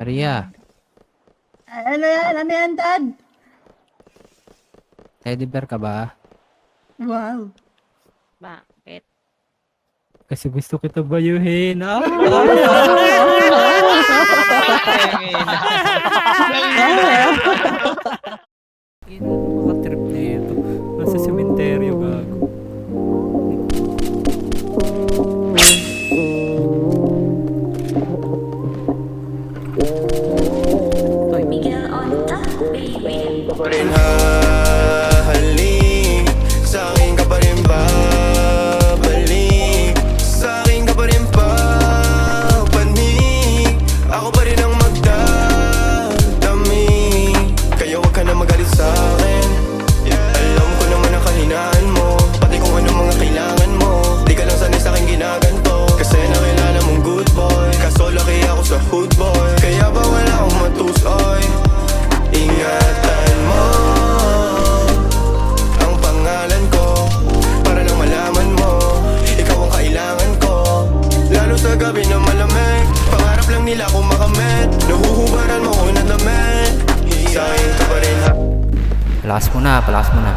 Maria, Ano yan? Ano yan, Dad? teddy bear ka ba? Wow. Bakit? Kasi gusto kita bayuhin. Ah! Makatrip na ito. Nasa sementeryo gago. Miguel on top, baby. Pa rin hahalik, sa akin ka pa rin babalik, sa akin ka pa rin papanig, ako pa rin ang magdadami, kaya wag ka na magalit sa akin. Alam ko naman ang kahinaan mo, pati kung ano mga kailangan mo. Di ka lang sanay sa akin ginaganto, kasi nakilala mong good boy, kaso laki ako sa hood boy, kaya bawal akong matusoy. Ingatan mo ang pangalan ko, para lang malaman mo, ikaw ang kailangan ko. Lalo sa gabi na malamig, pangarap lang nila kung makamit, nahuhubaran mo ko na damit, sa akin ka pa rin ha. Palakas mo na, palakas mo na.